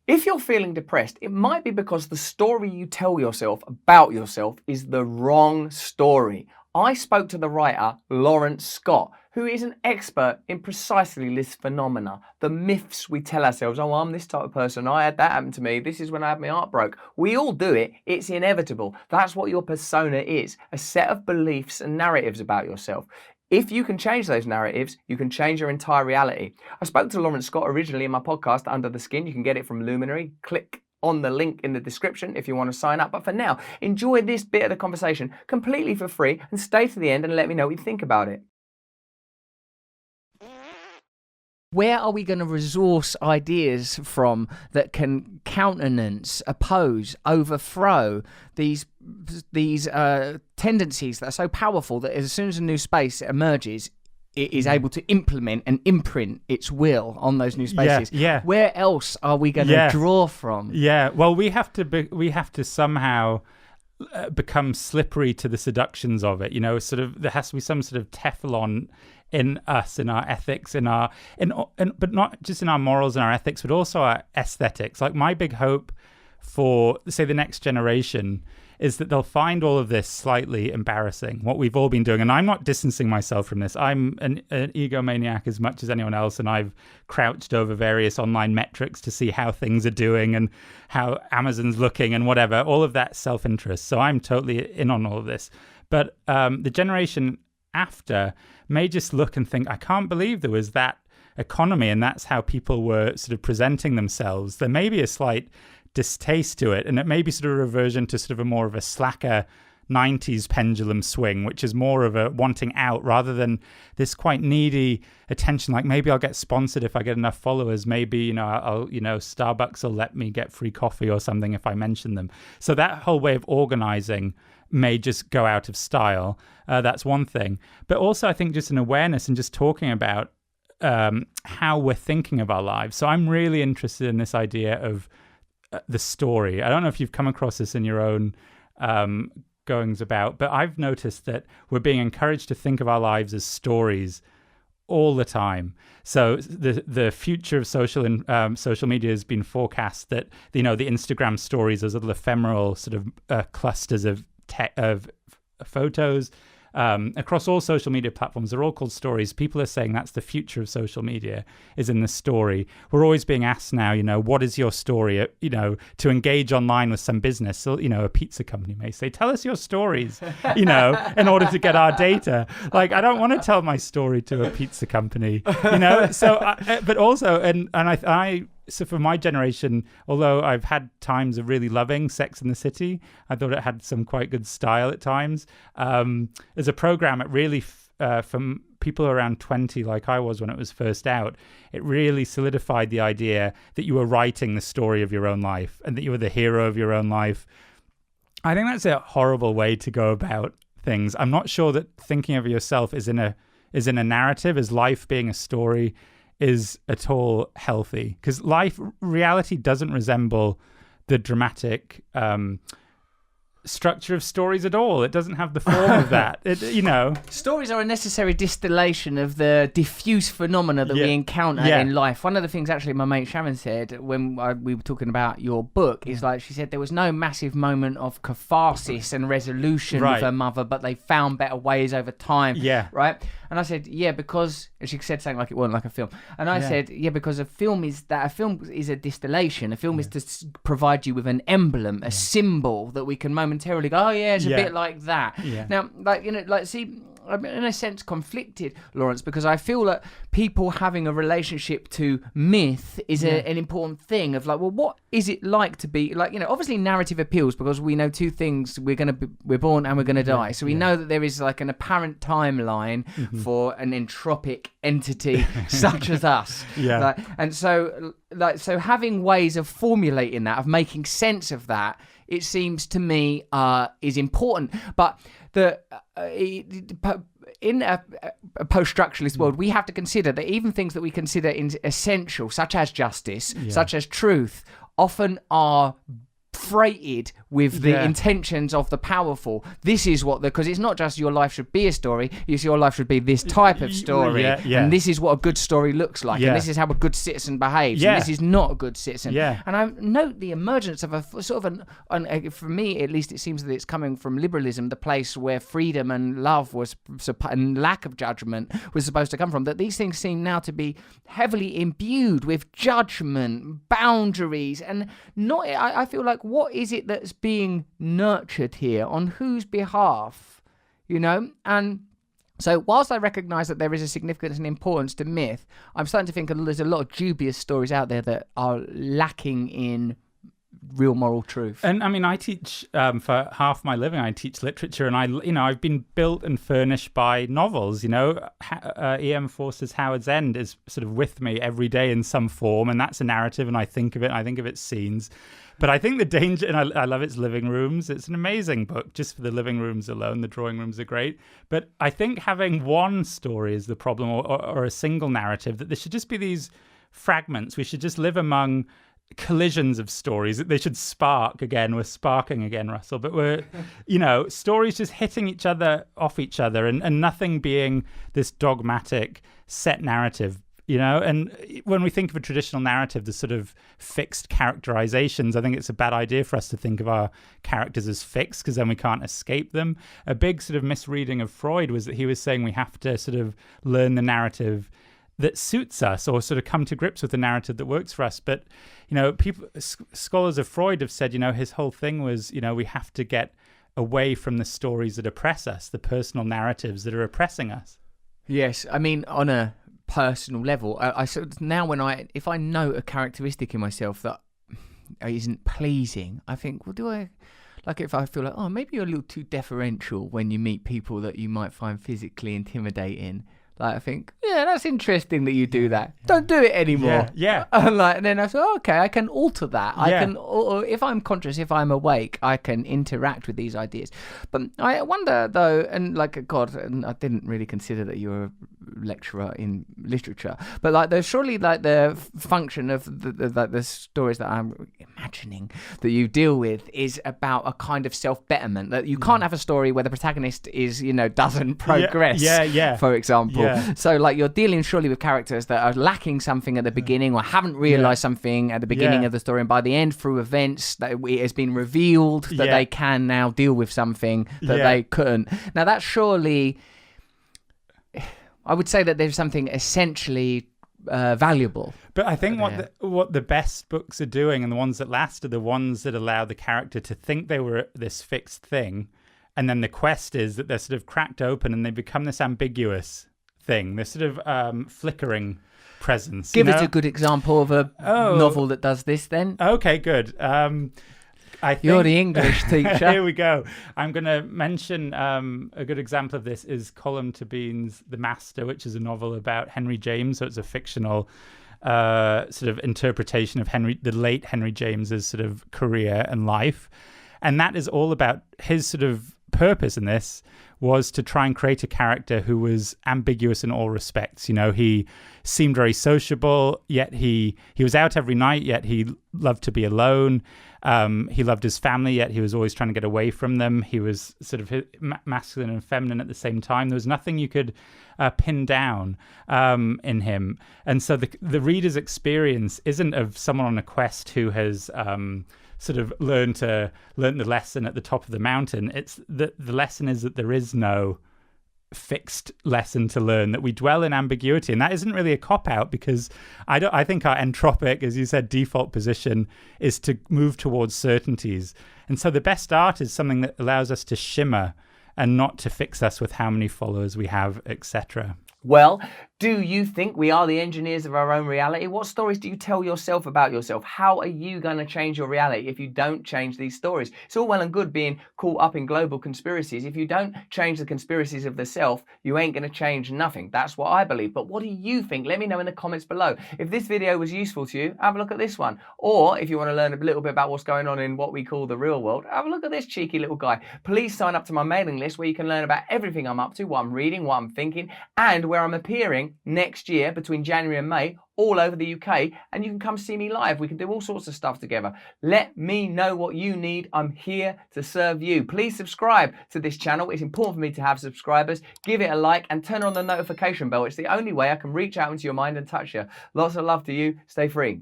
If you're feeling depressed, it might be because the story you tell yourself about yourself is the wrong story. I spoke to the writer Lawrence Scott, who is an expert in precisely this phenomena, the myths we tell ourselves. Oh, I'm this type of person. I had that happen to me. This is when I had my heart broke. We all do it. It's inevitable. That's what your persona is, a set of beliefs and narratives about yourself. If you can change those narratives, you can change your entire reality. I spoke to Lawrence Scott originally in my podcast, Under the Skin. You can get it from Luminary. Click on the link in the description if you want to sign up. But for now, enjoy this bit of the conversation completely for free and stay to the end and let me know what you think about it. Where are we going to resource ideas from that can countenance, oppose, overthrow these tendencies that are so powerful that as soon as a new space emerges, it is able to implement and imprint its will on those new spaces? Yeah. Where else are we going to draw from? Yeah. Well, we have to somehow become slippery to the seductions of it. You know, sort of there has to be some sort of Teflon in us, in our ethics, but not just in our morals and our ethics, but also our aesthetics. Like, my big hope for, say, the next generation is that they'll find all of this slightly embarrassing, what we've all been doing. And I'm not distancing myself from this. I'm an egomaniac as much as anyone else, and I've crouched over various online metrics to see how things are doing and how Amazon's looking and whatever, all of that self-interest. So I'm totally in on all of this. But the generation after may just look and think, I can't believe there was that economy and that's how people were sort of presenting themselves. There may be a slight distaste to it, and it may be sort of a reversion to sort of a more of a slacker 90s pendulum swing, which is more of a wanting out rather than this quite needy attention. Like, maybe I'll get sponsored if I get enough followers. Maybe, I'll Starbucks will let me get free coffee or something if I mention them. So that whole way of organizing may just go out of style. That's one thing. But also, I think just an awareness and just talking about how we're thinking of our lives. So I'm really interested in this idea of the story. I don't know if you've come across this in your own goings about, but I've noticed that we're being encouraged to think of our lives as stories all the time. So the future of social media has been forecast that the Instagram stories, those little ephemeral sort of clusters of photos across all social media platforms, they're all called stories. People are saying that's the future of social media, is in the story. We're always being asked now, what is your story? To engage online with some business. So, a pizza company may say, tell us your stories, in order to get our data. Like, I don't want to tell my story to a pizza company, So, but also, and I so for my generation, although I've had times of really loving Sex and the City, I thought it had some quite good style at times. As a program, it really, from people around 20, like I was when it was first out, it really solidified the idea that you were writing the story of your own life and that you were the hero of your own life. I think that's a horrible way to go about things. I'm not sure that thinking of yourself is in a narrative, as life being a story, is at all healthy, because reality doesn't resemble the dramatic structure of stories at all. It doesn't have the form of that. Stories are a necessary distillation of the diffuse phenomena that we encounter in life. One of the things actually my mate Sharon said when we were talking about your book is, like, she said there was no massive moment of catharsis and resolution with her mother, but they found better ways over time. Right? And I said, because, and she said something like it wasn't like a film. And I said, because a film is a distillation. A film is to provide you with an emblem, a symbol that we can momentarily go, it's a bit like that. Now, I'm in a sense conflicted, Lawrence, because I feel that people having a relationship to myth is an important thing of, like, well, what is it like to be, like, obviously narrative appeals because we know two things: we're born and we're going to die. So we know that there is like an apparent timeline for an entropic entity such as us. So having ways of formulating that, of making sense of that, it seems to me is important. But in a post-structuralist world, we have to consider that even things that we consider essential, such as justice, such as truth, often are freighted with the intentions of the powerful. This is what because it's not just your life should be a story, it's your life should be this type of story. And this is what a good story looks like. And this is how a good citizen behaves. And this is not a good citizen. And I note the emergence of a sort of for me at least, it seems that it's coming from liberalism, the place where freedom and love and lack of judgment was supposed to come from, that these things seem now to be heavily imbued with judgment, boundaries, and not. I feel like, what is it that's being nurtured here? On whose behalf? And so whilst I recognise that there is a significance and importance to myth, I'm starting to think there's a lot of dubious stories out there that are lacking in real moral truth. And I mean, I teach for half my living. I teach literature, and I've been built and furnished by novels. E.M. Forster's Howard's End is sort of with me every day in some form, and that's a narrative. And I think of its scenes. But I think the danger, and I love its living rooms. It's an amazing book just for the living rooms alone. The drawing rooms are great. But I think having one story is the problem, or a single narrative, that there should just be these fragments. We should just live among collisions of stories. They should spark again. We're sparking again, Russell. But we're, stories just hitting each other, off each other, and nothing being this dogmatic set narrative. And when we think of a traditional narrative, the sort of fixed characterizations, I think it's a bad idea for us to think of our characters as fixed, because then we can't escape them. A big sort of misreading of Freud was that he was saying we have to sort of learn the narrative that suits us, or sort of come to grips with the narrative that works for us. But, scholars of Freud have said, his whole thing was, we have to get away from the stories that oppress us, the personal narratives that are oppressing us. Yes, I mean, on a personal level, I sort of now if I note a characteristic in myself that isn't pleasing, I think, well, do I, like, if I feel like, oh, maybe you're a little too deferential when you meet people that you might find physically intimidating. Like, I think, yeah, that's interesting that you do that. Don't do it anymore. Yeah. And then I thought, okay, I can alter that. I can, or if I'm conscious, if I'm awake, I can interact with these ideas. But I wonder, though, and and I didn't really consider that you were a lecturer in literature, but there's surely the function of the stories that I'm imagining that you deal with is about a kind of self-betterment, that you can't have a story where the protagonist is, doesn't progress, for example. So you're dealing surely with characters that are lacking something at the beginning, or haven't realized something at the beginning of the story, and by the end, through events, that it has been revealed that they can now deal with something that they couldn't. Now that's surely, I would say that there's something essentially valuable. But I think what the best books are doing, and the ones that last, are the ones that allow the character to think they were this fixed thing, and then the quest is that they're sort of cracked open and they become this ambiguous thing, this sort of flickering presence. Give us a good example of a novel that does this then. Okay, good. I think, you're the English teacher. Here we go. I'm going to mention a good example of this is Colm Tóibín's The Master, which is a novel about Henry James. So it's a fictional sort of interpretation of the late Henry James's sort of career and life. And that is all about his sort of purpose in this was to try and create a character who was ambiguous in all respects. He seemed very sociable, yet he was out every night, yet he loved to be alone. He loved his family, yet he was always trying to get away from them. He was sort of masculine and feminine at the same time. There was nothing you could pin down in him. And so the reader's experience isn't of someone on a quest who has sort of learned the lesson at the top of the mountain. It's the lesson is that there is no fixed lesson to learn, that we dwell in ambiguity, and that isn't really a cop-out, because I think our entropic, as you said, default position is to move towards certainties. And so the best art is something that allows us to shimmer and not to fix us with how many followers we have, etc. Well, do you think we are the engineers of our own reality? What stories do you tell yourself about yourself? How are you going to change your reality if you don't change these stories? It's all well and good being caught up in global conspiracies. If you don't change the conspiracies of the self, you ain't going to change nothing. That's what I believe. But what do you think? Let me know in the comments below. If this video was useful to you, have a look at this one. Or if you want to learn a little bit about what's going on in what we call the real world, have a look at this cheeky little guy. Please sign up to my mailing list where you can learn about everything I'm up to, what I'm reading, what I'm thinking, and where I'm appearing touring next year between January and May all over the UK, and you can come see me live. We can do all sorts of stuff together. Let me know what you need. I'm here to serve you. Please subscribe to this channel. It's important for me to have subscribers. Give it a like and turn on the notification bell. It's the only way I can reach out into your mind and touch you. Lots of love to you. Stay free.